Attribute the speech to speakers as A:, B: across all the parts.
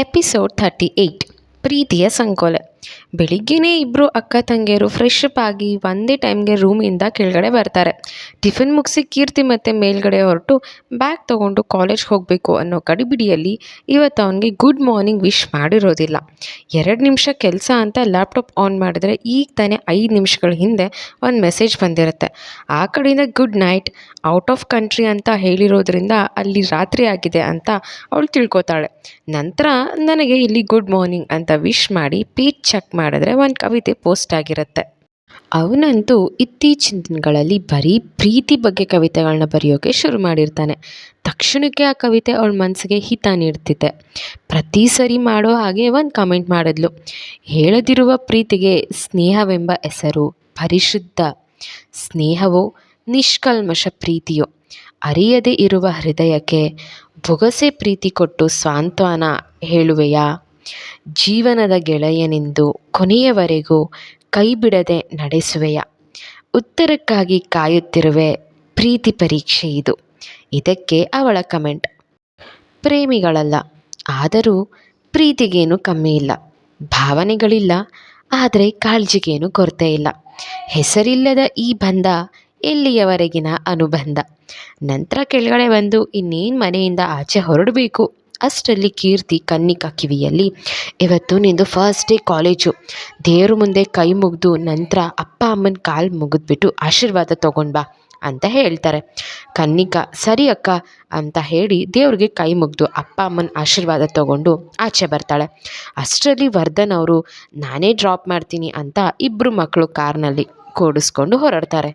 A: Episode 38 ಪ್ರೀತಿಯ ಸಂಕೋಲೆ. ಬೆಳಿಗ್ಗೆನೇ ಇಬ್ಬರು ಅಕ್ಕ ತಂಗಿಯರು ಫ್ರೆಶ್ ಅಪ್ ಆಗಿ ಒಂದೇ ಟೈಮ್ಗೆ ರೂಮಿಂದ ಕೆಳಗಡೆ ಬರ್ತಾರೆ. ಟಿಫಿನ್ ಮುಗಿಸಿ ಕೀರ್ತಿ ಮತ್ತೆ ಮೇಲ್ಗಡೆ ಹೊರಟು ಬ್ಯಾಗ್ ತೊಗೊಂಡು ಕಾಲೇಜ್ಗೆ ಹೋಗಬೇಕು ಅನ್ನೋ ಗಡಿಬಿಡಿಯಲ್ಲಿ ಇವತ್ತು ಅವನಿಗೆ ಗುಡ್ ಮಾರ್ನಿಂಗ್ ವಿಶ್ ಮಾಡಿರೋದಿಲ್ಲ. 2 ನಿಮಿಷ ಕೆಲಸ ಅಂತ ಲ್ಯಾಪ್ಟಾಪ್ ಆನ್ ಮಾಡಿದ್ರೆ ಈಗ ತಾನೇ 5 ನಿಮಿಷಗಳ ಹಿಂದೆ ಒಂದು ಮೆಸೇಜ್ ಬಂದಿರುತ್ತೆ. ಆ ಕಡೆಯಿಂದ good night, out of country ಅಂತ ಹೇಳಿರೋದ್ರಿಂದ ಅಲ್ಲಿ ರಾತ್ರಿ ಆಗಿದೆ ಅಂತ ಅವಳು ತಿಳ್ಕೊತಾಳೆ. ನಂತರ ನನಗೆ ಇಲ್ಲಿ ಗುಡ್ ಮಾರ್ನಿಂಗ್ ಅಂತ ವಿಶ್ ಮಾಡಿ ಪೇಜ್ ಚೆಕ್ ಮಾಡಿದ್ರೆ ಒಂದು ಕವಿತೆ ಪೋಸ್ಟ್ ಆಗಿರುತ್ತೆ. ಅವನಂತೂ ಇತ್ತೀಚಿನ ದಿನಗಳಲ್ಲಿ ಬರೀ ಪ್ರೀತಿ ಬಗ್ಗೆ ಕವಿತೆಗಳನ್ನ ಬರೆಯೋಕೆ ಶುರು ಮಾಡಿರ್ತಾನೆ. ತಕ್ಷಣಕ್ಕೆ ಆ ಕವಿತೆ ಅವಳ ಮನಸ್ಸಿಗೆ ಹಿತ ನೀಡ್ತಿದ್ದೆ. ಪ್ರತಿ ಸರಿ ಮಾಡೋ ಹಾಗೆ ಒಂದು ಕಮೆಂಟ್ ಮಾಡಿದ್ಲು. ಹೇಳದಿರುವ ಪ್ರೀತಿಗೆ ಸ್ನೇಹವೆಂಬ ಹೆಸರು ಪರಿಶುದ್ಧ ಸ್ನೇಹವೋ ನಿಷ್ಕಲ್ಮಶ ಪ್ರೀತಿಯೋ, ಅರಿಯದೇ ಇರುವ ಹೃದಯಕ್ಕೆ ಬೊಗಸೆ ಪ್ರೀತಿ ಕೊಟ್ಟು ಸಾಂತ್ವನ ಹೇಳುವೆಯಾ, ಜೀವನದ ಗೆಳೆಯನೆಂದು ಕೊನೆಯವರೆಗೂ ಕೈ ಬಿಡದೆ ನಡೆಸುವೆಯಾ, ಉತ್ತರಕ್ಕಾಗಿ ಕಾಯುತ್ತಿರುವೆ, ಪ್ರೀತಿ ಪರೀಕ್ಷೆ ಇದು. ಇದಕ್ಕೆ ಅವಳ ಕಮೆಂಟ್. ಪ್ರೇಮಿಗಳಲ್ಲ, ಆದರೂ ಪ್ರೀತಿಗೇನು ಕಮ್ಮಿ ಇಲ್ಲ, ಭಾವನೆಗಳಿಲ್ಲ, ಆದರೆ ಕಾಳಜಿಗೇನು ಕೊರತೆ ಇಲ್ಲ, ಹೆಸರಿಲ್ಲದ ಈ ಬಂಧ ಎಲ್ಲಿಯವರೆಗಿನ ಅನುಬಂಧ. ನಂತರ ಕೆಳಗಡೆ ಬಂದು ಇನ್ನೇನು ಮನೆಯಿಂದ ಆಚೆ ಹೊರಡಬೇಕು ಅಷ್ಟರಲ್ಲಿ ಕೀರ್ತಿ ಕನ್ನಿಕಾ ಕಿವಿಯಲ್ಲಿ, ಇವತ್ತು ನಿಂದು ಫಸ್ಟ್ ಡೇ ಕಾಲೇಜು, ದೇವ್ರ ಮುಂದೆ ಕೈ ಮುಗಿದು ನಂತರ ಅಪ್ಪ ಅಮ್ಮನ ಕಾಲು ಮುಗಿದ್ಬಿಟ್ಟು ಆಶೀರ್ವಾದ ತೊಗೊಂಡ್ಬಾ ಅಂತ ಹೇಳ್ತಾರೆ. ಕನ್ನಿಕಾ ಸರಿ ಅಕ್ಕ ಅಂತ ಹೇಳಿ ದೇವ್ರಿಗೆ ಕೈ ಮುಗಿದು ಅಪ್ಪ ಅಮ್ಮನ ಆಶೀರ್ವಾದ ತೊಗೊಂಡು ಆಚೆ ಬರ್ತಾಳೆ. ಅಷ್ಟರಲ್ಲಿ ವರ್ಧನ್ ಅವರು ನಾನೇ ಡ್ರಾಪ್ ಮಾಡ್ತೀನಿ ಅಂತ ಇಬ್ಬರು ಮಕ್ಕಳು ಕಾರ್ನಲ್ಲಿ ಕೂಡಿಸ್ಕೊಂಡು ಹೊರಡ್ತಾರೆ.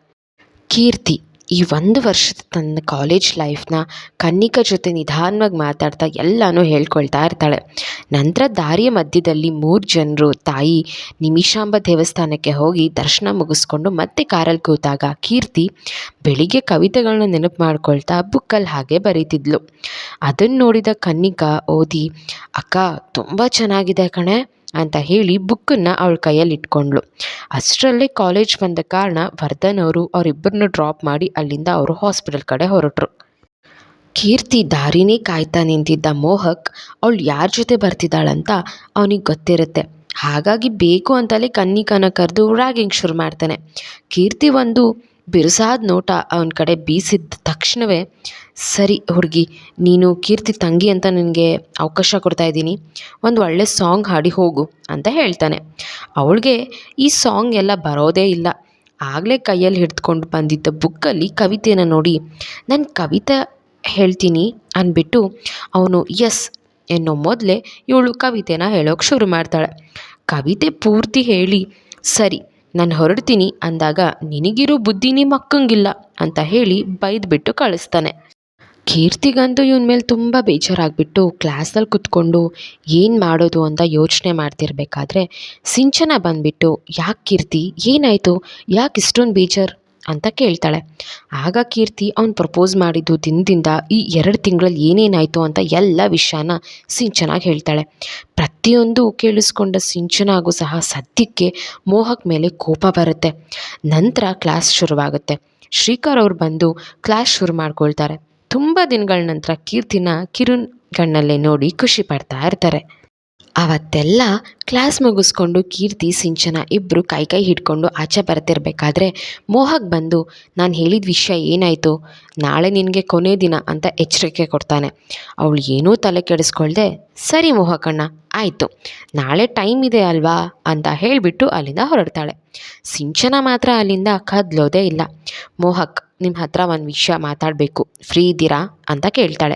A: ಕೀರ್ತಿ ಈ 1 ವರ್ಷದ ತನ್ನ ಕಾಲೇಜ್ ಲೈಫ್ನ ಕನ್ನಿಕಾ ಜೊತೆ ನಿಧಾನವಾಗಿ ಮಾತಾಡ್ತಾ ಎಲ್ಲನೂ ಹೇಳ್ಕೊಳ್ತಾ ಇರ್ತಾಳೆ. ನಂತರ ದಾರಿಯ ಮಧ್ಯದಲ್ಲಿ 3 ಜನರು ತಾಯಿ ನಿಮಿಷಾಂಬ ದೇವಸ್ಥಾನಕ್ಕೆ ಹೋಗಿ ದರ್ಶನ ಮುಗಿಸ್ಕೊಂಡು ಮತ್ತೆ ಕಾರಲ್ಲಿ ಕೂತಾಗ ಕೀರ್ತಿ ಬೆಳಿಗ್ಗೆ ಕವಿತೆಗಳನ್ನ ನೆನಪು ಮಾಡ್ಕೊಳ್ತಾ ಬುಕ್ಕಲ್ಲಿ ಹಾಗೆ ಬರೀತಿದ್ಲು. ಅದನ್ನು ನೋಡಿದ ಕನ್ನಿಕಾ ಓದಿ, ಅಕ್ಕ ತುಂಬ ಚೆನ್ನಾಗಿದೆ ಕಣೆ ಅಂತ ಹೇಳಿ ಬುಕ್ಕನ್ನು ಅವಳ ಕೈಯಲ್ಲಿ ಇಟ್ಕೊಂಡ್ಳು. ಅಷ್ಟರಲ್ಲೇ ಕಾಲೇಜ್ ಬಂದ ಕಾರಣ ವರ್ಧನ್ ಅವರು ಅವರಿಬ್ಬರನ್ನು ಡ್ರಾಪ್ ಮಾಡಿ ಅಲ್ಲಿಂದ ಅವರು ಹಾಸ್ಪಿಟಲ್ ಕಡೆ ಹೊರಟರು. ಕೀರ್ತಿ ದಾರಿನೇ ಕಾಯ್ತಾ ನಿಂತಿದ್ದ ಮೋಹಕ್ ಅವಳು ಯಾರ ಜೊತೆ ಬರ್ತಿದ್ದಾಳಂತ ಅವನಿಗೆ ಗೊತ್ತಿರುತ್ತೆ. ಹಾಗಾಗಿ ಬೇಕು ಅಂತಲೇ ಕನ್ನಿಕಾನ ಕರೆದು ರ್ಯಾಗಿಂಗ್ ಶುರು ಮಾಡ್ತಾನೆ. ಕೀರ್ತಿ ಒಂದು ಬಿರುಸಾದ ನೋಟ ಅವನ ಕಡೆ ಬೀಸಿದ ತಕ್ಷಣವೇ, ಸರಿ ಹುಡುಗಿ, ನೀನು ಕೀರ್ತಿ ತಂಗಿ ಅಂತ ನನಗೆ ಅವಕಾಶ ಕೊಡ್ತಾ ಇದ್ದೀನಿ, ಒಂದು ಒಳ್ಳೆ ಸಾಂಗ್ ಹಾಡಿ ಹೋಗು ಅಂತ ಹೇಳ್ತಾನೆ. ಅವಳಿಗೆ ಈ ಸಾಂಗ್ ಎಲ್ಲ ಬರೋದೇ ಇಲ್ಲ. ಆಗಲೇ ಕೈಯಲ್ಲಿ ಹಿಡಿದುಕೊಂಡು ಬಂದಿದ್ದ ಬುಕ್ಕಲ್ಲಿ ಕವಿತೆನ ನೋಡಿ ನಾನು ಕವಿತೆ ಹೇಳ್ತೀನಿ ಅಂದ್ಬಿಟ್ಟು ಅವನು ಎಸ್ ಎನ್ನೋ ಮೊದಲೇ ಇವಳು ಕವಿತೆನ ಹೇಳೋಕ್ಕೆ ಶುರು ಮಾಡ್ತಾಳೆ. ಕವಿತೆ ಪೂರ್ತಿ ಹೇಳಿ ಸರಿ ನಾನು ಹೊರಡ್ತೀನಿ ಅಂದಾಗ ನಿನಗಿರೋ ಬುದ್ಧಿ ನಿಮ್ಮ ಅಕ್ಕಂಗಿಲ್ಲ ಅಂತ ಹೇಳಿ ಬೈದ್ಬಿಟ್ಟು ಕಳಿಸ್ತಾನೆ. ಕೀರ್ತಿಗಂತೂ ಇವನ ಮೇಲೆ ತುಂಬ ಬೇಜಾರಾಗ್ಬಿಟ್ಟು ಕ್ಲಾಸಲ್ಲಿ ಕುತ್ಕೊಂಡು ಏನು ಮಾಡೋದು ಅಂತ ಯೋಚನೆ ಮಾಡ್ತಿರ್ಬೇಕಾದ್ರೆ ಸಿಂಚನ ಬಂದುಬಿಟ್ಟು, ಯಾಕೆ ಕೀರ್ತಿ ಏನಾಯಿತು, ಯಾಕೆ ಇಷ್ಟೊಂದು ಬೇಜಾರು ಅಂತ ಕೇಳ್ತಾಳೆ. ಆಗ ಕೀರ್ತಿ ಅವ್ನು ಪ್ರಪೋಸ್ ಮಾಡಿದ್ದು ದಿನದಿಂದ ಈ 2 ತಿಂಗಳಲ್ಲಿ ಏನೇನಾಯಿತು ಅಂತ ಎಲ್ಲ ವಿಷಯನ ಸಿಂಚನಾಗಿ ಹೇಳ್ತಾಳೆ. ಪ್ರತಿಯೊಂದು ಕೇಳಿಸ್ಕೊಂಡ ಸಿಂಚನಾಗೂ ಸಹ ಸದ್ಯಕ್ಕೆ ಮೋಹಕ್ ಮೇಲೆ ಕೋಪ ಬರುತ್ತೆ. ನಂತರ ಕ್ಲಾಸ್ ಶುರುವಾಗುತ್ತೆ. ಶ್ರೀಕರ್ ಅವ್ರು ಬಂದು ಕ್ಲಾಸ್ ಶುರು ಮಾಡ್ಕೊಳ್ತಾರೆ. ತುಂಬ ದಿನಗಳ ನಂತರ ಕೀರ್ತಿನ ಕಿರುನ್ ಕಣ್ಣಲ್ಲೇ ನೋಡಿ ಖುಷಿ ಪಡ್ತಾ ಇರ್ತಾರೆ. ಅವತ್ತೆಲ್ಲ ಕ್ಲಾಸ್ ಮುಗಿಸ್ಕೊಂಡು ಕೀರ್ತಿ ಸಿಂಚನ ಇಬ್ಬರು ಕೈ ಹಿಡ್ಕೊಂಡು ಆಚೆ ಬರ್ತಿರ್ಬೇಕಾದ್ರೆ ಮೋಹಕ್ ಬಂದು ನಾನು ಹೇಳಿದ ವಿಷಯ ಏನಾಯಿತು, ನಾಳೆ ನಿನಗೆ ಕೊನೆ ದಿನ ಅಂತ ಎಚ್ಚರಿಕೆ ಕೊಡ್ತಾನೆ. ಅವಳು ಏನೂ ತಲೆ ಕೆಡಿಸ್ಕೊಳ್ದೆ ಸರಿ ಮೋಹಕಣ್ಣ ಆಯಿತು, ನಾಳೆ ಟೈಮ್ ಇದೆ ಅಲ್ವಾ ಅಂತ ಹೇಳಿಬಿಟ್ಟು ಅಲ್ಲಿಂದ ಹೊರಡ್ತಾಳೆ. ಸಿಂಚನ ಮಾತ್ರ ಅಲ್ಲಿಂದ ಕದಲೋದೇ ಇಲ್ಲ. ಮೋಹಕ್ ನಿಮ್ಮ ಹತ್ರ ಒಂದು ವಿಷಯ ಮಾತಾಡಬೇಕು, ಫ್ರೀ ಇದ್ದೀರಾ ಅಂತ ಕೇಳ್ತಾಳೆ.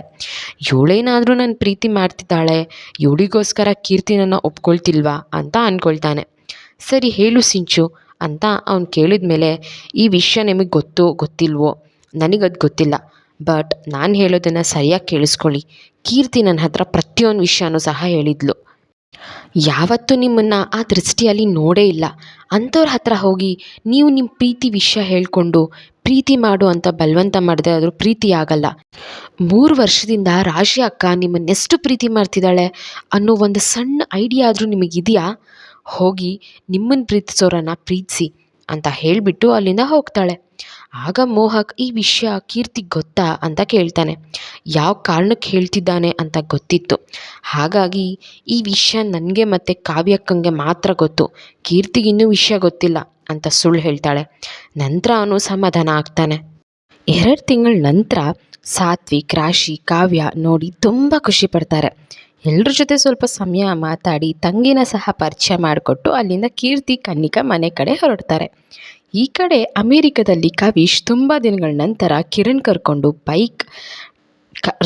A: ಇವಳೇನಾದರೂ ನನ್ನ ಪ್ರೀತಿ ಮಾಡ್ತಿದ್ದಾಳೆ, ಇವಳಿಗೋಸ್ಕರ ಕೀರ್ತಿನನ್ನು ಒಪ್ಕೊಳ್ತಿಲ್ವಾ ಅಂತ ಅಂದ್ಕೊಳ್ತಾನೆ. ಸರಿ ಹೇಳು ಸಿಂಚು ಅಂತ ಅವ್ನು ಕೇಳಿದ ಮೇಲೆ, ಈ ವಿಷಯ ನಿಮಗೆ ಗೊತ್ತಿಲ್ವೋ, ನನಗದು ಗೊತ್ತಿಲ್ಲ, ಬಟ್ ನಾನು ಹೇಳೋದನ್ನು ಸರಿಯಾಗಿ ಕೇಳಿಸ್ಕೊಳ್ಳಿ. ಕೀರ್ತಿ ನನ್ನ ಹತ್ರ ಪ್ರತಿಯೊಂದು ವಿಷಯನೂ ಸಹ ಹೇಳಿದ್ಲು. ಯಾವತ್ತೂ ನಿಮ್ಮನ್ನು ಆ ದೃಷ್ಟಿಯಲ್ಲಿ ನೋಡೇ ಇಲ್ಲ. ಅಂಥವ್ರ ಹತ್ರ ಹೋಗಿ ನೀವು ನಿಮ್ಮ ಪ್ರೀತಿ ವಿಷಯ ಹೇಳಿಕೊಂಡು ಪ್ರೀತಿ ಮಾಡು ಅಂತ ಬಲವಂತ ಮಾಡಿದೆ ಆದರೂ ಪ್ರೀತಿ ಆಗಲ್ಲ. 3 ವರ್ಷದಿಂದ ರಾಶಿ ಅಕ್ಕ ನಿಮ್ಮನ್ನೆಷ್ಟು ಪ್ರೀತಿ ಮಾಡ್ತಿದ್ದಾಳೆ ಅನ್ನೋ ಒಂದು ಸಣ್ಣ ಐಡಿಯಾ ಆದರೂ ನಿಮಗಿದೆಯಾ? ಹೋಗಿ ನಿಮ್ಮನ್ನು ಪ್ರೀತಿಸೋರನ್ನು ಪ್ರೀತಿಸಿ, ಅಂತ ಹೇಳಿಬಿಟ್ಟು ಅಲ್ಲಿಂದ ಹೋಗ್ತಾಳೆ. ಆಗ ಮೋಹಕ್ ಈ ವಿಷಯ ಕೀರ್ತಿಗೆ ಗೊತ್ತಾ ಅಂತ ಕೇಳ್ತಾನೆ. ಯಾವ ಕಾರಣಕ್ಕೆ ಹೇಳ್ತಿದ್ದಾನೆ ಅಂತ ಗೊತ್ತಿತ್ತು. ಹಾಗಾಗಿ ಈ ವಿಷಯ ನನಗೆ ಮತ್ತು ಕಾವ್ಯಕ್ಕಂಗೆ ಮಾತ್ರ ಗೊತ್ತು, ಕೀರ್ತಿಗಿನ್ನೂ ವಿಷಯ ಗೊತ್ತಿಲ್ಲ ಅಂತ ಸುಳ್ಳು ಹೇಳ್ತಾಳೆ. ನಂತರ ಅವನು ಸಮಾಧಾನ ಆಗ್ತಾನೆ. 2 ತಿಂಗಳ ನಂತರ ಸಾತ್ವಿಕ್, ರಾಶಿ, ಕಾವ್ಯ ನೋಡಿ ತುಂಬ ಖುಷಿ ಪಡ್ತಾರೆ. ಎಲ್ಲರ ಜೊತೆ ಸ್ವಲ್ಪ ಸಮಯ ಮಾತಾಡಿ ತಂಗಿನ ಸಹ ಪರಿಚಯ ಮಾಡಿಕೊಟ್ಟು ಅಲ್ಲಿಂದ ಕೀರ್ತಿ, ಕನ್ನಿಕಾ ಮನೆ ಕಡೆ ಹೊರಡ್ತಾರೆ. ಈ ಕಡೆ ಅಮೇರಿಕದಲ್ಲಿ ಕವಿಶ್ ತುಂಬ ದಿನಗಳ ನಂತರ ಕಿರಣ್ ಕರ್ಕೊಂಡು ಬೈಕ್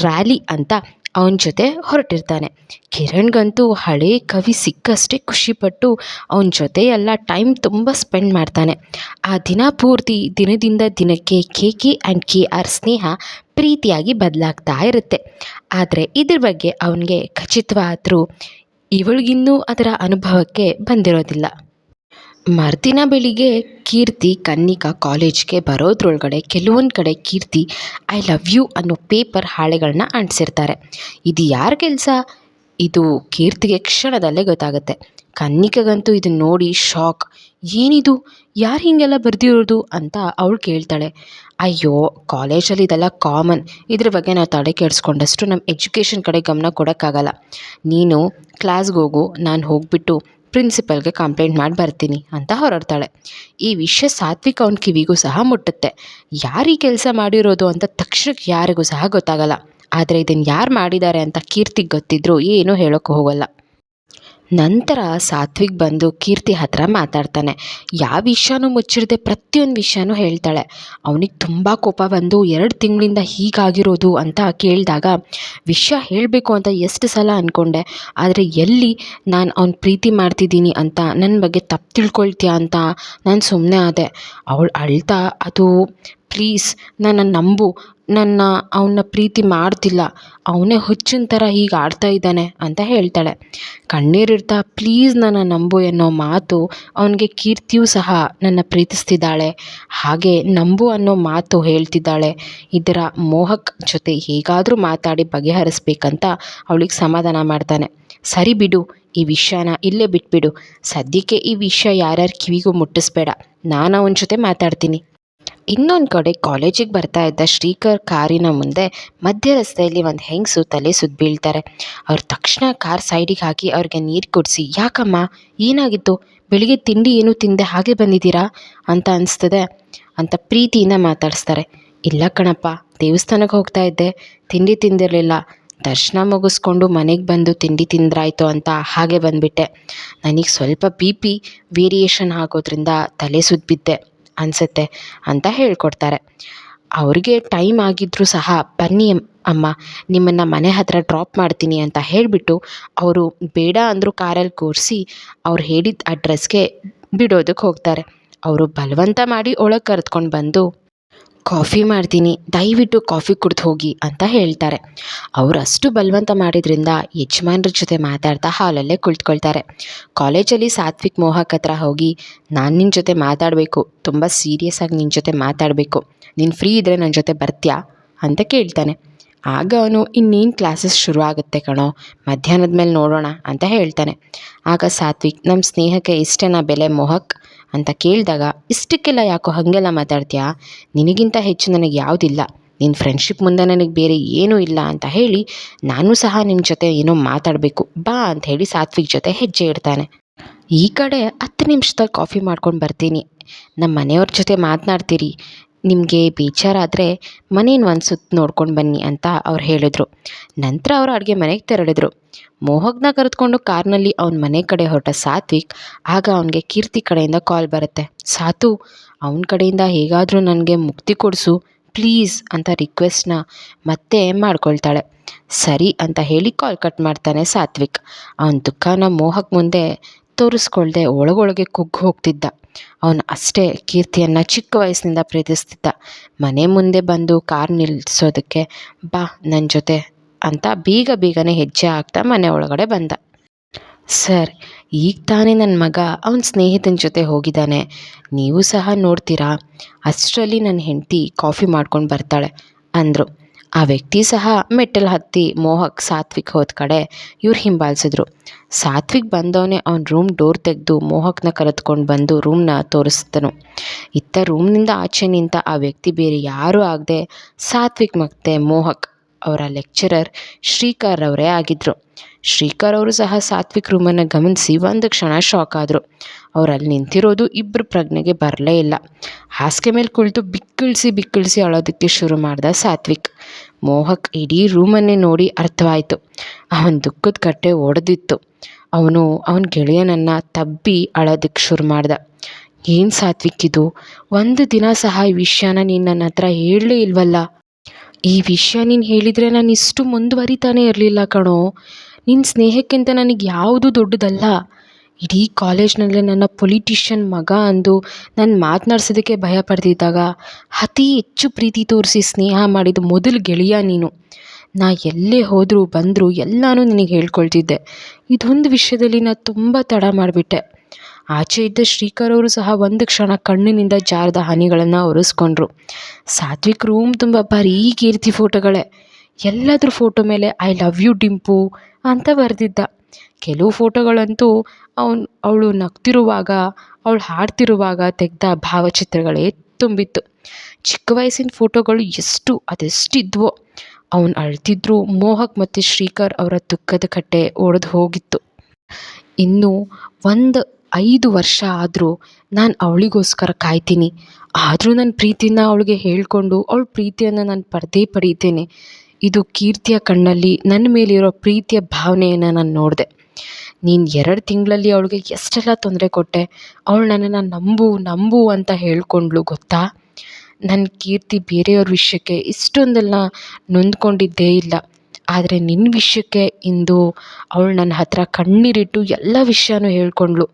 A: ರ್ಯಾಲಿ ಅಂತ ಅವನ ಜೊತೆ ಹೊರಟಿರ್ತಾನೆ. ಕಿರಣ್ಗಂತೂ ಹಳೇ ಕವಿ ಸಿಕ್ಕಷ್ಟೇ ಖುಷಿಪಟ್ಟು ಅವನ ಜೊತೆ ಎಲ್ಲ ಟೈಮ್ ತುಂಬ ಸ್ಪೆಂಡ್ ಮಾಡ್ತಾನೆ. ಆ ದಿನ ಪೂರ್ತಿ ದಿನದಿಂದ ದಿನಕ್ಕೆ KK ಆ್ಯಂಡ್ KR ಸ್ನೇಹ ಪ್ರೀತಿಯಾಗಿ ಬದಲಾಗ್ತಾ ಇರುತ್ತೆ. ಆದರೆ ಇದ್ರ ಬಗ್ಗೆ ಅವನಿಗೆ ಖಚಿತವಾದರೂ ಇವಳಿಗಿನ್ನೂ ಅದರ ಅನುಭವಕ್ಕೆ ಬಂದಿರೋದಿಲ್ಲ. ಮರುದಿನ ಬೆಳಿಗ್ಗೆ ಕೀರ್ತಿ, ಕನ್ನಿಕಾ ಕಾಲೇಜ್ಗೆ ಬರೋದ್ರೊಳಗಡೆ ಕೆಲವೊಂದು ಕಡೆ ಕೀರ್ತಿ ಐ ಲವ್ ಯು ಅನ್ನೋ ಪೇಪರ್ ಹಾಳೆಗಳನ್ನ ಅಂಟಿಸಿರ್ತಾರೆ. ಇದು ಯಾರ ಕೆಲಸ? ಇದು ಕೀರ್ತಿಗೆ ಕ್ಷಣದಲ್ಲೇ ಗೊತ್ತಾಗುತ್ತೆ. ಕನ್ನಿಕಗಂತೂ ಇದನ್ನು ನೋಡಿ ಶಾಕ್. ಏನಿದು, ಯಾರು ಹೀಗೆಲ್ಲ ಬರೆದಿರೋದು ಅಂತ ಅವಳು ಕೇಳ್ತಾಳೆ. ಅಯ್ಯೋ, ಕಾಲೇಜಲ್ಲಿ ಇದೆಲ್ಲ ಕಾಮನ್, ಇದ್ರ ಬಗ್ಗೆ ನಾವು ತಲೆ ಕೆಡಿಸ್ಕೊಂಡಷ್ಟು ನಮ್ಮ ಎಜುಕೇಷನ್ ಕಡೆ ಗಮನ ಕೊಡೋಕ್ಕಾಗಲ್ಲ. ನೀನು ಕ್ಲಾಸ್ಗೆ ಹೋಗು, ನಾನು ಹೋಗ್ಬಿಟ್ಟು ಪ್ರಿನ್ಸಿಪಲ್ಗೆ ಕಂಪ್ಲೇಂಟ್ ಮಾಡಿ ಬರ್ತೀನಿ ಅಂತ ಹೊರಡ್ತಾಳೆ. ಈ ವಿಷಯ ಸಾತ್ವಿಕ್ ಅವನ ಕಿವಿಗೂ ಸಹ ಮುಟ್ಟುತ್ತೆ. ಯಾರು ಈ ಕೆಲಸ ಮಾಡಿರೋದು ಅಂತ ತಕ್ಷಣಕ್ಕೆ ಯಾರಿಗೂ ಸಹ ಗೊತ್ತಾಗಲ್ಲ. ಆದರೆ ಇದನ್ನು ಯಾರು ಮಾಡಿದ್ದಾರೆ ಅಂತ ಕೀರ್ತಿಗೆ ಗೊತ್ತಿದ್ರೂ ಏನೂ ಹೇಳೋಕ್ಕೆ ಹೋಗಲ್ಲ. ನಂತರ ಸಾತ್ವಿಕ್ ಬಂದು ಕೀರ್ತಿ ಹತ್ರ ಮಾತಾಡ್ತಾನೆ. ಯಾವ ವಿಷಯನೂ ಮುಚ್ಚಿರದೆ ಪ್ರತಿಯೊಂದು ವಿಷಯನೂ ಹೇಳ್ತಾಳೆ. ಅವನಿಗೆ ತುಂಬ ಕೋಪ ಬಂದು 2 ತಿಂಗಳಿಂದ ಹೀಗಾಗಿರೋದು ಅಂತ ಕೇಳಿದಾಗ ವಿಷಯ ಹೇಳಬೇಕು ಅಂತ ಎಷ್ಟು ಸಲ ಅಂದ್ಕೊಂಡೆ, ಆದರೆ ಎಲ್ಲಿ ನಾನು ಅವ್ನ ಪ್ರೀತಿ ಮಾಡ್ತಿದ್ದೀನಿ ಅಂತ ನನ್ನ ಬಗ್ಗೆ ತಪ್ಪು ತಿಳ್ಕೊಳ್ತೀಯ ಅಂತ ನಾನು ಸುಮ್ಮನೆ ಆದೆ. ಅವಳು ಅಳ್ತಾ, ಅದು ಪ್ಲೀಸ್ ನನ್ನ ನಂಬು, ಅವನ್ನ ಪ್ರೀತಿ ಮಾಡ್ತಿಲ್ಲ, ಅವನೇ ಹುಚ್ಚಿನ ಥರ ಹೀಗೆ ಆಡ್ತಾ ಇದ್ದಾನೆ ಅಂತ ಹೇಳ್ತಾಳೆ. ಕಣ್ಣೀರಿಡ್ತಾ ಪ್ಲೀಸ್ ನನ್ನ ನಂಬು ಎನ್ನೋ ಮಾತು ಅವನಿಗೆ ಕೀರ್ತಿಯೂ ಸಹ ನನ್ನ ಪ್ರೀತಿಸ್ತಿದ್ದಾಳೆ, ಹಾಗೆ ನಂಬು ಅನ್ನೋ ಮಾತು ಹೇಳ್ತಿದ್ದಾಳೆ. ಇದರ ಮೋಹಕ್ ಜೊತೆ ಹೇಗಾದರೂ ಮಾತಾಡಿ ಬಗೆಹರಿಸ್ಬೇಕಂತ ಅವಳಿಗೆ ಸಮಾಧಾನ ಮಾಡ್ತಾನೆ. ಸರಿ ಬಿಡು, ಈ ವಿಷಯನ ಇಲ್ಲೇ ಬಿಟ್ಬಿಡು, ಸದ್ಯಕ್ಕೆ ಈ ವಿಷಯ ಯಾರ್ಯಾರ ಕಿವಿಗೂ ಮುಟ್ಟಿಸ್ಬೇಡ, ನಾನು ಅವನ ಜೊತೆ ಮಾತಾಡ್ತೀನಿ. ಇನ್ನೊಂದು ಕಡೆ ಕಾಲೇಜಿಗೆ ಬರ್ತಾ ಇದ್ದ ಶ್ರೀಕರ್ ಕಾರಿನ ಮುಂದೆ ಮಧ್ಯ ರಸ್ತೆಯಲ್ಲಿ ಒಂದು ಹೆಂಗಸು ತಲೆ ಸುತ್ತ ಬೀಳ್ತಾರೆ. ಅವ್ರು ತಕ್ಷಣ ಕಾರ್ ಸೈಡಿಗೆ ಹಾಕಿ ಅವ್ರಿಗೆ ನೀರು ಕುಡಿಸಿ, ಯಾಕಮ್ಮ ಏನಾಗಿತ್ತು, ಬೆಳಿಗ್ಗೆ ತಿಂಡಿ ಏನೂ ತಿಂದೆ ಹಾಗೆ ಬಂದಿದ್ದೀರಾ ಅಂತ ಅನಿಸ್ತದೆ ಅಂತ ಪ್ರೀತಿಯಿಂದ ಮಾತಾಡಿಸ್ತಾರೆ. ಇಲ್ಲ ಕಣಪ್ಪ, ದೇವಸ್ಥಾನಕ್ಕೆ ಹೋಗ್ತಾ ಇದ್ದೆ, ತಿಂಡಿ ತಿಂದಿರಲಿಲ್ಲ, ದರ್ಶನ ಮುಗಿಸ್ಕೊಂಡು ಮನೆಗೆ ಬಂದು ತಿಂಡಿ ತಿಂದ್ರಾಯ್ತು ಅಂತ ಹಾಗೆ ಬಂದುಬಿಟ್ಟೆ. ನನಗೆ ಸ್ವಲ್ಪ BP ವೇರಿಯೇಷನ್ ಆಗೋದ್ರಿಂದ ತಲೆ ಸುತ್ತ ಬಿದ್ದೆ ಅನಿಸುತ್ತೆ ಅಂತ ಹೇಳ್ಕೊಡ್ತಾರೆ. ಅವ್ರಿಗೆ ಟೈಮ್ ಆಗಿದ್ದರೂ ಸಹ ಬನ್ನಿ ಅಮ್ಮ, ನಿಮ್ಮನ್ನು ಮನೆ ಹತ್ರ ಡ್ರಾಪ್ ಮಾಡ್ತೀನಿ ಅಂತ ಹೇಳಿಬಿಟ್ಟು ಅವರು ಬೇಡ ಅಂದರೂ ಕಾರಲ್ಲಿ ಕೂರಿಸಿ ಅವ್ರು ಹೇಳಿದ ಅಡ್ರೆಸ್ಗೆ ಬಿಡೋದಕ್ಕೆ ಹೋಗ್ತಾರೆ. ಅವರು ಬಲವಂತ ಮಾಡಿ ಒಳಗೆ ಕರೆದುಕೊಂಡು ಬಂದು ಕಾಫಿ ಮಾಡ್ತೀನಿ, ದಯವಿಟ್ಟು ಕಾಫಿ ಕುಡ್ದು ಹೋಗಿ ಅಂತ ಹೇಳ್ತಾರೆ. ಅವರು ಅಷ್ಟು ಬಲವಂತ ಮಾಡಿದ್ರಿಂದ ಯಜಮಾನ್ರ ಜೊತೆ ಮಾತಾಡ್ತಾ ಹಾಲಲ್ಲೇ ಕುಳಿತುಕೊಳ್ತಾರೆ. ಕಾಲೇಜಲ್ಲಿ ಸಾತ್ವಿಕ್ ಮೋಹಕ್ ಹತ್ರ ಹೋಗಿ, ನಾನು ನಿನ್ನ ಜೊತೆ ಮಾತಾಡಬೇಕು, ತುಂಬ ಸೀರಿಯಸ್ ಆಗಿ ನಿನ್ನ ಜೊತೆ ಮಾತಾಡಬೇಕು, ನೀನು ಫ್ರೀ ಇದ್ದರೆ ನನ್ನ ಜೊತೆ ಬರ್ತೀಯಾ ಅಂತ ಕೇಳ್ತಾನೆ. ಆಗ ಅವನು, ಇನ್ನೇನು ಕ್ಲಾಸಸ್ ಶುರು ಆಗುತ್ತೆ ಕಣೋ, ಮಧ್ಯಾಹ್ನದ ಮೇಲೆ ನೋಡೋಣ ಅಂತ ಹೇಳ್ತಾನೆ. ಆಗ ಸಾತ್ವಿಕ್, ನಮ್ಮ ಸ್ನೇಹಕ್ಕೆ ಇಷ್ಟೇನಾ ಬೆಲೆ ಮೋಹಕ್ ಅಂತ ಕೇಳಿದಾಗ, ಇಷ್ಟಕ್ಕೆಲ್ಲ ಯಾಕೋ ಹಾಗೆಲ್ಲ ಮಾತಾಡ್ತೀಯಾ, ನಿನಗಿಂತ ಹೆಚ್ಚು ನನಗೆ ಯಾವುದಿಲ್ಲ, ನಿನ್ನ ಫ್ರೆಂಡ್ಶಿಪ್ ಮುಂದೆ ನನಗೆ ಬೇರೆ ಏನೂ ಇಲ್ಲ ಅಂತ ಹೇಳಿ ನಾನು ಸಹ ನಿಮ್ಮ ಜೊತೆ ಏನೋ ಮಾತಾಡಬೇಕು ಬಾ ಅಂತ ಹೇಳಿ ಸಾತ್ವಿಕ್ ಜೊತೆ ಹೆಜ್ಜೆ ಇಡ್ತಾನೆ. ಈ ಕಡೆ 10 ನಿಮಿಷದಲ್ಲಿ ಕಾಫಿ ಮಾಡ್ಕೊಂಡು ಬರ್ತೀನಿ, ನಮ್ಮ ಮನೆಯವ್ರ ಜೊತೆ ಮಾತನಾಡ್ತೀರಿ, ನಿಮಗೆ ಬೇಜಾರಾದರೆ ಮನೇನ ಒಂದು ಸುತ್ತು ನೋಡ್ಕೊಂಡು ಬನ್ನಿ ಅಂತ ಅವ್ರು ಹೇಳಿದ್ರು. ನಂತರ ಅವರು ಅಡುಗೆ ಮನೆಗೆ ತೆರಳಿದ್ರು. ಮೋಹಕ್ನ ಕರೆದುಕೊಂಡು ಕಾರ್ನಲ್ಲಿ ಅವನ ಮನೆ ಕಡೆ ಹೊರಟ ಸಾತ್ವಿಕ್, ಆಗ ಅವನಿಗೆ ಕೀರ್ತಿ ಕಡೆಯಿಂದ ಕಾಲ್ ಬರುತ್ತೆ. ಸಾತು, ಅವನ ಕಡೆಯಿಂದ ಹೇಗಾದರೂ ನನಗೆ ಮುಕ್ತಿ ಕೊಡಿಸು ಪ್ಲೀಸ್ ಅಂತ ರಿಕ್ವೆಸ್ಟ್ನ ಮತ್ತೆ ಮಾಡ್ಕೊಳ್ತಾಳೆ. ಸರಿ ಅಂತ ಹೇಳಿ ಕಾಲ್ ಕಟ್ ಮಾಡ್ತಾನೆ ಸಾತ್ವಿಕ್. ಅವನ ದುಃಖನ ಮೋಹಕ್ ಮುಂದೆ ತೋರಿಸ್ಕೊಳ್ದೆ ಒಳಗೊಳಗೆ ಕುಗ್ಗಿ ಹೋಗ್ತಿದ್ದ. ಅವನು ಅಷ್ಟೇ ಕೀರ್ತಿಯನ್ನು ಚಿಕ್ಕ ವಯಸ್ಸಿನಿಂದ ಪ್ರೀತಿಸ್ತಿದ್ದ. ಮನೆ ಮುಂದೆ ಬಂದು ಕಾರ್ ನಿಲ್ಲಿಸೋದಕ್ಕೆ, ಬಾ ನನ್ನ ಜೊತೆ ಅಂತ ಬೇಗನೆ ಹೆಜ್ಜೆ ಹಾಕ್ತಾ ಮನೆ ಒಳಗಡೆ ಬಂದ. ಸರ್, ಈಗ ತಾನೇ ನನ್ನ ಮಗ ಅವನ ಸ್ನೇಹಿತನ ಜೊತೆ ಹೋಗಿದ್ದಾನೆ, ನೀವು ಸಹ ನೋಡ್ತೀರಾ, ಅಷ್ಟರಲ್ಲಿ ನನ್ನ ಹೆಂಡತಿ ಕಾಫಿ ಮಾಡ್ಕೊಂಡು ಬರ್ತಾಳೆ ಅಂದರು. ಆ ವ್ಯಕ್ತಿ ಸಹ ಮೆಟ್ಟಲು ಹತ್ತಿ ಮೋಹಕ್ ಸಾತ್ವಿಕ್ ಹೋದ ಕಡೆ ಇವ್ರು ಹಿಂಬಾಲಿಸಿದ್ರು. ಸಾತ್ವಿಕ್ ಬಂದವನೇ ಅವ್ನ ರೂಮ್ ಡೋರ್ ತೆಗೆದು ಮೋಹಕ್ನ ಕರೆದುಕೊಂಡು ಬಂದು ರೂಮ್ನ ತೋರಿಸಿದನು. ಇತ್ತ ರೂಮ್ನಿಂದ ಆಚೆ ನಿಂತ ಆ ವ್ಯಕ್ತಿ ಬೇರೆ ಯಾರೂ ಆಗದೆ ಸಾತ್ವಿಕ್ ಮತ್ತು ಮೋಹಕ್ ಅವರ ಲೆಕ್ಚರರ್ ಶ್ರೀಕರ್ ಅವರೇ ಆಗಿದ್ದರು. ಶ್ರೀಕರ್ ಅವರು ಸಹ ಸಾತ್ವಿಕ್ ರೂಮನ್ನು ಗಮನಿಸಿ ಒಂದು ಕ್ಷಣ ಶಾಕ್ ಆದರು. ಅವ್ರು ಅಲ್ಲಿ ನಿಂತಿರೋದು ಇಬ್ಬರು ಪ್ರಜ್ಞೆಗೆ ಬರಲೇ ಇಲ್ಲ. ಹಾಸಿಗೆ ಮೇಲೆ ಕುಳಿತು ಬಿಕ್ಕಿಳಿಸಿ ಅಳೋದಕ್ಕೆ ಶುರು ಮಾಡ್ದ ಸಾತ್ವಿಕ್. ಮೋಹಕ್ ಇಡೀ ರೂಮನ್ನೇ ನೋಡಿ ಅರ್ಥವಾಯಿತು. ಅವನ ದುಃಖದ ಕಟ್ಟೆ ಒಡೆದಿತ್ತು. ಅವನ ಗೆಳೆಯನನ್ನು ತಬ್ಬಿ ಅಳೋದಕ್ಕೆ ಶುರು ಮಾಡ್ದ. ಏನು ಸಾತ್ವಿಕ್ ಇದು? ಒಂದು ದಿನ ಸಹ ಈ ವಿಷಯನ ನೀನು ನನ್ನ ಹತ್ರ ಹೇಳಲೇ ಇಲ್ವಲ್ಲ? ಈ ವಿಷಯ ನೀನು ಹೇಳಿದರೆ ನಾನು ಇಷ್ಟು ಮುಂದುವರಿತಾನೇ ಇರಲಿಲ್ಲ ಕಣೋ. ನಿನ್ನ ಸ್ನೇಹಕ್ಕಿಂತ ನನಗೆ ಯಾವುದೂ ದೊಡ್ಡದಲ್ಲ. ಇಡೀ ಕಾಲೇಜ್ನಲ್ಲೇ ನನ್ನ ಪೊಲಿಟಿಷಿಯನ್ ಮಗ ಅಂದು ನಾನು ಮಾತನಾಡ್ಸೋದಕ್ಕೆ ಭಯ ಪಡ್ತಿದ್ದಾಗ ಅತಿ ಹೆಚ್ಚು ಪ್ರೀತಿ ತೋರಿಸಿ ಸ್ನೇಹ ಮಾಡಿದ ಮೊದಲು ಗೆಳೆಯ ನೀನು. ನಾ ಎಲ್ಲೇ ಹೋದರೂ ಬಂದರೂ ಎಲ್ಲನೂ ನಿನಗೆ ಹೇಳ್ಕೊಳ್ತಿದ್ದೆ. ಇದೊಂದು ವಿಷಯದಲ್ಲಿ ನಾನು ತುಂಬ ತಡ ಮಾಡಿಬಿಟ್ಟೆ. ಆಚೆ ಇದ್ದ ಶ್ರೀಕರ್ ಅವರು ಸಹ ಒಂದು ಕ್ಷಣ ಕಣ್ಣಿನಿಂದ ಜಾರದ ಹನಿಗಳನ್ನು ಒರೆಸ್ಕೊಂಡ್ರು. ಸಾತ್ವಿಕ್ ರೂಮ್ ತುಂಬ ಬರೀ ಕೀರ್ತಿ ಫೋಟೋಗಳೇ. ಎಲ್ಲದ್ರ ಫೋಟೋ ಮೇಲೆ ಐ ಲವ್ ಯು ಡಿಂಪು ಅಂತ ಬರೆದಿದ್ದ. ಕೆಲವು ಫೋಟೋಗಳಂತೂ ಅವಳು ನಗ್ತಿರುವಾಗ, ಅವಳು ಹಾಡ್ತಿರುವಾಗ ತೆಗೆದ ಭಾವಚಿತ್ರಗಳೇ ತುಂಬಿತ್ತು. ಚಿಕ್ಕ ವಯಸ್ಸಿನ ಫೋಟೋಗಳು ಅದೆಷ್ಟಿದ್ವೋ. ಅವನು ಅಳ್ತಿದ್ರು. ಮೋಹಕ್ ಮತ್ತು ಶ್ರೀಕರ್ ಅವರ ದುಃಖದ ಕಟ್ಟೆ ಒಡೆದು ಹೋಗಿತ್ತು. ಇನ್ನು 5 ವರ್ಷ ಆದರೂ ನಾನು ಅವಳಿಗೋಸ್ಕರ ಕಾಯ್ತೀನಿ. ಆದರೂ ನನ್ನ ಪ್ರೀತಿನ ಅವಳಿಗೆ ಹೇಳಿಕೊಂಡು ಅವಳ ಪ್ರೀತಿಯನ್ನು ನಾನು ಪಡೀತೇನೆ. ಇದು ಕೀರ್ತಿಯ ಕಣ್ಣಲ್ಲಿ ನನ್ನ ಮೇಲಿರೋ ಪ್ರೀತಿಯ ಭಾವನೆಯನ್ನು ನಾನು ನೋಡಿದೆ. ನೀನು 2 ತಿಂಗಳಲ್ಲಿ ಅವಳಿಗೆ ಎಷ್ಟೆಲ್ಲ ತೊಂದರೆ ಕೊಟ್ಟೆ. ಅವಳು ನನ್ನನ್ನು ನಂಬು ಅಂತ ಹೇಳ್ಕೊಂಡ್ಳು ಗೊತ್ತಾ? ನನ್ನ ಕೀರ್ತಿ ಬೇರೆಯವ್ರ ವಿಷಯಕ್ಕೆ ಇಷ್ಟೊಂದೆಲ್ಲ ನೊಂದ್ಕೊಂಡಿದ್ದೇ ಇಲ್ಲ. ಆದರೆ ನಿನ್ನ ವಿಷಯಕ್ಕೆ ಇಂದು ಅವಳು ನನ್ನ ಹತ್ರ ಕಣ್ಣೀರಿಟ್ಟು ಎಲ್ಲ ವಿಷಯನೂ ಹೇಳ್ಕೊಂಡ್ಳು.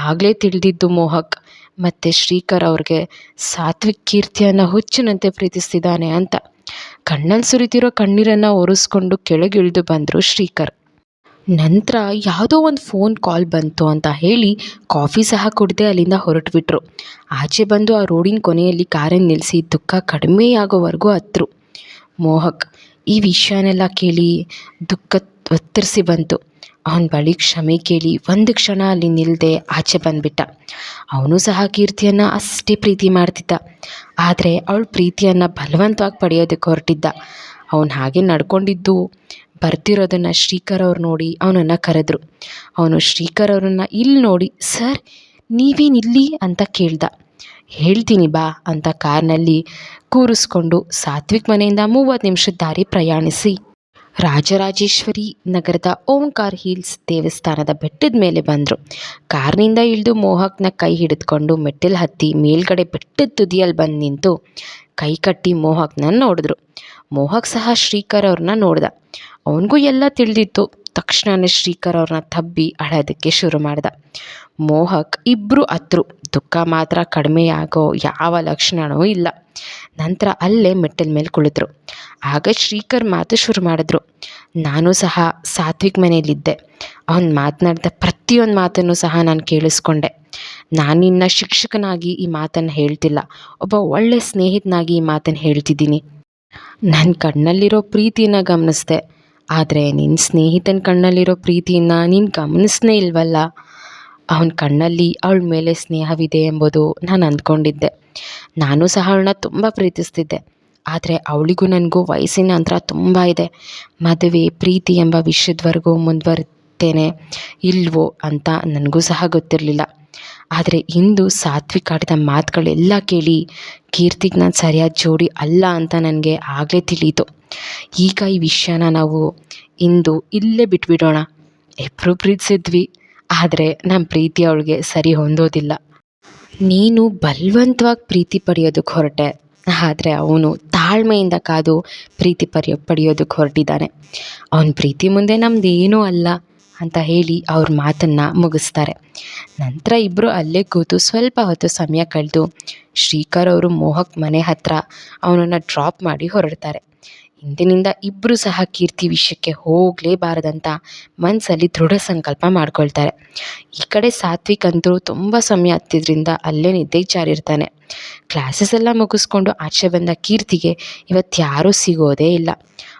A: ಆಗಲೇ ತಿಳಿದಿದ್ದು ಮೋಹಕ್ ಮತ್ತು ಶ್ರೀಕರ್ ಅವ್ರಿಗೆ ಸಾತ್ವಿಕ್ ಕೀರ್ತಿಯನ್ನು ಹುಚ್ಚಿನಂತೆ ಪ್ರೀತಿಸ್ತಿದ್ದಾನೆ ಅಂತ. ಕಣ್ಣಲ್ಲಿ ಸುರಿತಿರೋ ಕಣ್ಣೀರನ್ನು ಒರೆಸ್ಕೊಂಡು ಕೆಳಗಿಳಿದು ಬಂದರು ಶ್ರೀಕರ್. ನಂತರ ಯಾವುದೋ ಒಂದು ಫೋನ್ ಕಾಲ್ ಬಂತು ಅಂತ ಹೇಳಿ ಕಾಫಿ ಸಹ ಕುಡಿದೇ ಅಲ್ಲಿಂದ ಹೊರಟುಬಿಟ್ರು. ಆಚೆ ಬಂದು ಆ ರೋಡಿನ ಕೊನೆಯಲ್ಲಿ ಕಾರನ್ನು ನಿಲ್ಲಿಸಿ ದುಃಖ ಕಡಿಮೆಯಾಗೋವರೆಗೂ ಹತ್ತರು. ಮೋಹಕ್ ಈ ವಿಷಯನೆಲ್ಲ ಕೇಳಿ ದುಃಖ ಒತ್ತರಿಸಿ ಬಂತು. ಅವನ ಬಳಿ ಕ್ಷಮೆ ಕೇಳಿ ಒಂದು ಕ್ಷಣ ಅಲ್ಲಿ ನಿಲ್ಲದೆ ಆಚೆ ಬಂದುಬಿಟ್ಟ. ಅವನು ಸಹ ಕೀರ್ತಿಯನ್ನು ಅಷ್ಟೇ ಪ್ರೀತಿ ಮಾಡ್ತಿದ್ದ. ಆದರೆ ಅವಳ ಪ್ರೀತಿಯನ್ನು ಬಲವಂತವಾಗಿ ಪಡೆಯೋದಕ್ಕೆ ಹೊರಟಿದ್ದ. ಅವನು ಹಾಗೆ ನಡ್ಕೊಂಡಿದ್ದು ಬರ್ತಿರೋದನ್ನು ಶ್ರೀಕರ್ ಅವ್ರು ನೋಡಿ ಅವನನ್ನು ಕರೆದ್ರು. ಅವನು ಶ್ರೀಕರ್ ಅವ್ರನ್ನ ಇಲ್ಲಿ ನೋಡಿ, ಸರ್ ನೀವೇನಿಲ್ಲಿ ಅಂತ ಕೇಳ್ದ. ಹೇಳ್ತೀನಿ ಬಾ ಅಂತ ಕಾರ್ನಲ್ಲಿ ಕೂರಿಸ್ಕೊಂಡು ಸಾತ್ವಿಕ್ ಮನೆಯಿಂದ 30 ನಿಮಿಷದ ದಾರಿ ಪ್ರಯಾಣಿಸಿ ರಾಜರಾಜೇಶ್ವರಿ ನಗರದ ಓಂಕಾರ್ ಹಿಲ್ಸ್ ದೇವಸ್ಥಾನದ ಬೆಟ್ಟದ ಮೇಲೆ ಬಂದರು. ಕಾರ್ನಿಂದ ಇಳಿದು ಮೋಹಕ್ನ ಕೈ ಹಿಡಿದುಕೊಂಡು ಮೆಟ್ಟಿಲು ಹತ್ತಿ ಮೇಲ್ಗಡೆ ಬೆಟ್ಟದ ತುದಿಯಲ್ಲಿ ಬಂದು ನಿಂತು ಕೈ ಕಟ್ಟಿ ಮೋಹಕ್ನ ನೋಡಿದ್ರು. ಮೋಹಕ್ ಸಹ ಶ್ರೀಕರ್ ಅವ್ರನ್ನ ನೋಡ್ದ. ಅವನಿಗೂ ಎಲ್ಲ ತಿಳಿದಿತ್ತು. ತಕ್ಷಣವೇ ಶ್ರೀಕರ್ ಅವ್ರನ್ನ ತಬ್ಬಿ ಅಳೋದಕ್ಕೆ ಶುರು ಮಾಡ್ದ. ಮೋಹಕ್ ಇಬ್ಬರು ಹತ್ರು. ದುಃಖ ಮಾತ್ರ ಕಡಿಮೆಯಾಗೋ ಯಾವ ಲಕ್ಷಣವೂ ಇಲ್ಲ. ನಂತರ ಅಲ್ಲೇ ಮೆಟ್ಟಿಲ ಮೇಲೆ ಕುಳಿತರು. ಆಗ ಶ್ರೀಕರ್ ಮಾತು ಶುರು ಮಾಡಿದ್ರು. ನಾನು ಸಹ ಸಾತ್ವಿಕ್ ಮನೆಯಲ್ಲಿದ್ದೆ. ಅವನು ಮಾತನಾಡಿದ ಪ್ರತಿಯೊಂದು ಮಾತನ್ನು ಸಹ ನಾನು ಕೇಳಿಸ್ಕೊಂಡೆ. ನಾನಿನ್ನ ಶಿಕ್ಷಕನಾಗಿ ಈ ಮಾತನ್ನು ಹೇಳ್ತಿಲ್ಲ, ಒಬ್ಬ ಒಳ್ಳೆ ಸ್ನೇಹಿತನಾಗಿ ಈ ಮಾತನ್ನು ಹೇಳ್ತಿದ್ದೀನಿ. ನನ್ನ ಕಣ್ಣಲ್ಲಿರೋ ಪ್ರೀತಿಯನ್ನು ಗಮನಿಸ್ದೆ, ಆದರೆ ನಿನ್ನ ಸ್ನೇಹಿತನ ಕಣ್ಣಲ್ಲಿರೋ ಪ್ರೀತಿಯನ್ನು ನೀನು ಗಮನಿಸ್ನೇ ಇಲ್ವಲ್ಲ. ಅವನ ಕಣ್ಣಲ್ಲಿ ಅವಳ ಮೇಲೆ ಸ್ನೇಹವಿದೆ ಎಂಬುದು ನಾನು ಅಂದ್ಕೊಂಡಿದ್ದೆ. ನಾನು ಸಹ ಅವಳನ್ನ ತುಂಬ ಪ್ರೀತಿಸ್ತಿದ್ದೆ. ಆದರೆ ಅವಳಿಗೂ ನನಗೂ ವಯಸ್ಸಿನ ಅಂತರ ತುಂಬ ಇದೆ. ಮದುವೆ ಪ್ರೀತಿ ಎಂಬ ವಿಷಯದವರೆಗೂ ಮುಂದುವರಿತೇನೆ ಇಲ್ವೋ ಅಂತ ನನಗೂ ಸಹ ಗೊತ್ತಿರಲಿಲ್ಲ. ಆದರೆ ಇಂದು ಸಾತ್ವಿಕ್ ಆಡಿದ ಮಾತುಗಳೆಲ್ಲ ಕೇಳಿ ಕೀರ್ತಿಗೆ ನಾನು ಸರಿಯಾದ ಜೋಡಿ ಅಲ್ಲ ಅಂತ ನನಗೆ ಆಗಲೇ ತಿಳಿಯಿತು. ಈಗ ಈ ವಿಷಯನ ನಾವು ಇಂದು ಇಲ್ಲೇ ಬಿಟ್ಬಿಡೋಣ. ಇಬ್ಬರು ಪ್ರೀತಿಸಿದ್ವಿ, ಆದರೆ ನಮ್ಮ ಪ್ರೀತಿ ಅವಳಿಗೆ ಸರಿ ಹೊಂದೋದಿಲ್ಲ. ನೀನು ಬಲವಂತವಾಗಿ ಪ್ರೀತಿ ಪಡೆಯೋದಕ್ಕೆ ಹೊರಟೆ, ಆದರೆ ಅವನು ತಾಳ್ಮೆಯಿಂದ ಕಾದು ಪ್ರೀತಿ ಪಡೆಯೋದಕ್ಕೆ ಹೊರಟಿದ್ದಾನೆ. ಅವನ ಪ್ರೀತಿ ಮುಂದೆ ನಮ್ಮದೇನೂ ಅಲ್ಲ ಅಂತ ಹೇಳಿ ಅವ್ರ ಮಾತನ್ನು ಮುಗಿಸ್ತಾರೆ. ನಂತರ ಇಬ್ಬರು ಅಲ್ಲೇ ಕೂತು ಸ್ವಲ್ಪ ಹೊತ್ತು ಸಮಯ ಕಳೆದು ಶ್ರೀಕರ್ ಅವರು ಮೋಹಕ್ ಮನೆ ಹತ್ತಿರ ಅವನನ್ನು ಡ್ರಾಪ್ ಮಾಡಿ ಹೊರಡ್ತಾರೆ. ಇಂದಿನಿಂದ ಇಬ್ಬರು ಸಹ ಕೀರ್ತಿ ವಿಷಯಕ್ಕೆ ಹೋಗಲೇಬಾರದಂತ ಮನಸ್ಸಲ್ಲಿ ದೃಢ ಸಂಕಲ್ಪ ಮಾಡ್ಕೊಳ್ತಾರೆ. ಈ ಕಡೆ ಸಾತ್ವಿಕ್ ಅಂತೂ ತುಂಬ ಸಮಯ ಹತ್ತಿದ್ರಿಂದ ಅಲ್ಲೇ ನಿದ್ದೆ ಜಾರಿರ್ತಾನೆ. ಕ್ಲಾಸಸ್ ಎಲ್ಲ ಮುಗಿಸ್ಕೊಂಡು ಆಚೆ ಬಂದ ಕೀರ್ತಿಗೆ ಇವತ್ತು ಯಾರೂ ಸಿಗೋದೇ ಇಲ್ಲ.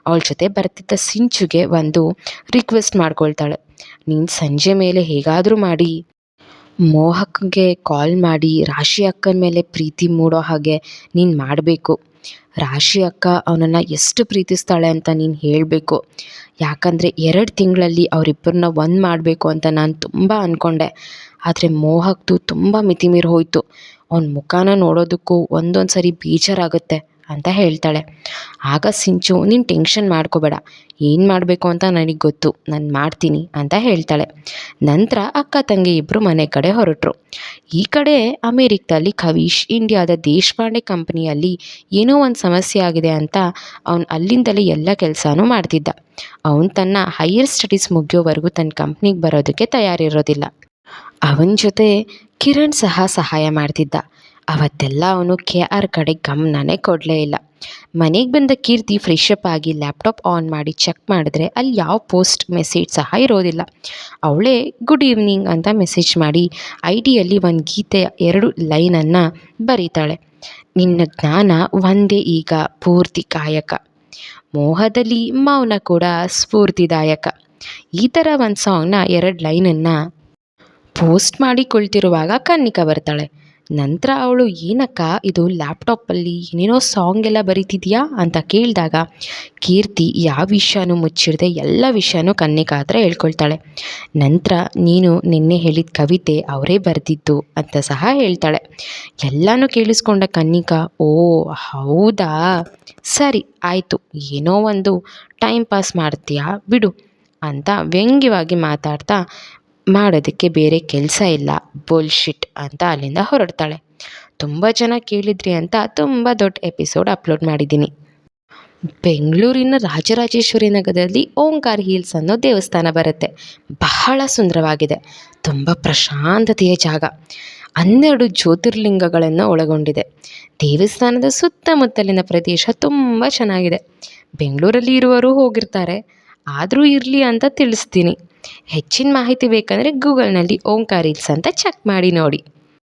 A: ಅವಳ ಜೊತೆ ಬರ್ತಿದ್ದ ಸಿಂಚುಗೆ ಒಂದು ರಿಕ್ವೆಸ್ಟ್ ಮಾಡ್ಕೊಳ್ತಾಳೆ. ನೀನು ಸಂಜೆ ಮೇಲೆ ಹೇಗಾದರೂ ಮಾಡಿ ಮೋಹಕ್ಗೆ ಕಾಲ್ ಮಾಡಿ ರಾಶಿ ಅಕ್ಕನ ಮೇಲೆ ಪ್ರೀತಿ ಮೂಡೋ ಹಾಗೆ ನೀನು ಮಾಡಬೇಕು. ರಾಶಿ ಅಕ್ಕ ಅವನನ್ನು ಎಷ್ಟು ಪ್ರೀತಿಸ್ತಾಳೆ ಅಂತ ನೀನು ಹೇಳಬೇಕು. ಯಾಕಂದರೆ 2 ತಿಂಗಳಲ್ಲಿ ಅವರಿಬ್ಬರನ್ನ ಒಂದು ಮಾಡಬೇಕು ಅಂತ ನಾನು ತುಂಬ ಅಂದ್ಕೊಂಡೆ. ಆದರೆ ಮೋಹಕ್ದು ತುಂಬ ಮಿತಿಮೀರಿ ಹೋಯಿತು. ಅವನ ಮುಖಾನ ನೋಡೋದಕ್ಕೂ ಒಂದೊಂದು ಸರಿ ಬೇಜಾರಾಗುತ್ತೆ ಅಂತ ಹೇಳ್ತಾಳೆ. ಆಗ ಸಿಂಚು, ನೀನು ಟೆನ್ಷನ್ ಮಾಡ್ಕೋಬೇಡ, ಏನು ಮಾಡಬೇಕು ಅಂತ ನನಗೆ ಗೊತ್ತು, ನಾನು ಮಾಡ್ತೀನಿ ಅಂತ ಹೇಳ್ತಾಳೆ. ನಂತರ ಅಕ್ಕ ತಂಗಿ ಇಬ್ಬರು ಮನೆ ಕಡೆ ಹೊರಟರು. ಈ ಕಡೆ ಅಮೇರಿಕದಲ್ಲಿ ಕವೀಶ್ ಇಂಡಿಯಾದ ದೇಶಪಾಂಡೆ ಕಂಪನಿಯಲ್ಲಿ ಏನೋ ಒಂದು ಸಮಸ್ಯೆ ಆಗಿದೆ ಅಂತ ಅವನು ಅಲ್ಲಿಂದಲೇ ಎಲ್ಲ ಕೆಲಸನೂ ಮಾಡ್ತಿದ್ದ. ಅವನು ತನ್ನ ಹೈಯರ್ ಸ್ಟಡೀಸ್ ಮುಗಿಯೋವರೆಗೂ ತನ್ನ ಕಂಪ್ನಿಗೆ ಬರೋದಕ್ಕೆ ತಯಾರಿರೋದಿಲ್ಲ. ಅವನ ಜೊತೆ ಕಿರಣ್ ಸಹ ಸಹಾಯ ಮಾಡ್ತಿದ್ದ. ಅವತ್ತೆಲ್ಲ ಅವನು KR ಕಡೆ ಗಮನನೇ ಕೊಡಲೇ ಇಲ್ಲ. ಮನೆಗೆ ಬಂದ ಕೀರ್ತಿ ಫ್ರೆಶಪ್ ಆಗಿ ಲ್ಯಾಪ್ಟಾಪ್ ಆನ್ ಮಾಡಿ ಚೆಕ್ ಮಾಡಿದ್ರೆ ಅಲ್ಲಿ ಯಾವ ಪೋಸ್ಟ್ ಮೆಸೇಜ್ ಸಹ ಇರೋದಿಲ್ಲ. ಅವಳೇ ಗುಡ್ ಈವ್ನಿಂಗ್ ಅಂತ ಮೆಸೇಜ್ ಮಾಡಿ ID ಯಲ್ಲಿ ಒಂದು ಗೀತೆಯ 2 ಲೈನನ್ನು ಬರೀತಾಳೆ. ನಿನ್ನ ಜ್ಞಾನ ಒಂದೇ ಈಗ ಪೂರ್ತಿ ಕಾಯಕ, ಮೋಹದಲ್ಲಿ ಮೌನ ಕೂಡ ಸ್ಫೂರ್ತಿದಾಯಕ. ಈ ಥರ ಒಂದು ಸಾಂಗ್ನ 2 ಲೈನನ್ನು ಪೋಸ್ಟ್ ಮಾಡಿ ಕುಳಿತಿರುವಾಗ ಕನ್ನಿಕಾ ಬರ್ತಾಳೆ. ನಂತರ ಅವಳು, ಏನಕ್ಕ ಇದು ಲ್ಯಾಪ್ಟಾಪಲ್ಲಿ ಏನೇನೋ ಸಾಂಗ್ ಎಲ್ಲ ಬರೀತಿದ್ಯಾ ಅಂತ ಕೇಳಿದಾಗ ಕೀರ್ತಿ ಯಾವ ವಿಷಯನೂ ಮುಚ್ಚಿಡದೆ ಎಲ್ಲ ವಿಷಯನೂ ಕನ್ನಿಕಾ ಹತ್ರ ಹೇಳ್ಕೊಳ್ತಾಳೆ. ನಂತರ ನೀನು ನಿನ್ನೆ ಹೇಳಿದ ಕವಿತೆ ಅವರೇ ಬರೆದಿದ್ದು ಅಂತ ಸಹ ಹೇಳ್ತಾಳೆ. ಎಲ್ಲನೂ ಕೇಳಿಸ್ಕೊಂಡ ಕನ್ನಿಕಾ, ಓ ಹೌದಾ, ಸರಿ ಆಯಿತು, ಏನೋ ಒಂದು ಟೈಮ್ ಪಾಸ್ ಮಾಡ್ತೀಯಾ ಬಿಡು ಅಂತ ವ್ಯಂಗ್ಯವಾಗಿ ಮಾತಾಡ್ತಾ ಮಾಡೋದಕ್ಕೆ ಬೇರೆ ಕೆಲಸ ಇಲ್ಲ ಬುಲ್ಶಿಟ್ ಅಂತ ಅಲ್ಲಿಂದ ಹೊರಡ್ತಾಳೆ. ತುಂಬ ಜನ ಕೇಳಿದ್ರಿ ಅಂತ ತುಂಬ ದೊಡ್ಡ ಎಪಿಸೋಡ್ ಅಪ್ಲೋಡ್ ಮಾಡಿದ್ದೀನಿ. ಬೆಂಗಳೂರಿನ ರಾಜರಾಜೇಶ್ವರಿ ನಗರದಲ್ಲಿ ಓಂಕಾರ ಹಿಲ್ಸ್ ಅನ್ನೋ ದೇವಸ್ಥಾನ ಬರುತ್ತೆ. ಬಹಳ ಸುಂದರವಾಗಿದೆ, ತುಂಬ ಪ್ರಶಾಂತತೆಯ ಜಾಗ. 12 ಜ್ಯೋತಿರ್ಲಿಂಗಗಳನ್ನು ಒಳಗೊಂಡಿದೆ. ದೇವಸ್ಥಾನದ ಸುತ್ತಮುತ್ತಲಿನ ಪ್ರದೇಶ ತುಂಬ ಚೆನ್ನಾಗಿದೆ. ಬೆಂಗಳೂರಲ್ಲಿ ಇರುವವರು ಹೋಗಿರ್ತಾರೆ, ಆದರೂ ಇರಲಿ ಅಂತ ತಿಳಿಸ್ತೀನಿ. ಹೆಚ್ಚಿನ ಮಾಹಿತಿ ಬೇಕಂದರೆ ಗೂಗಲ್ನಲ್ಲಿ ಓಂಕಾರ ಹಿಲ್ಸ್ ಅಂತ ಚೆಕ್ ಮಾಡಿ ನೋಡಿ.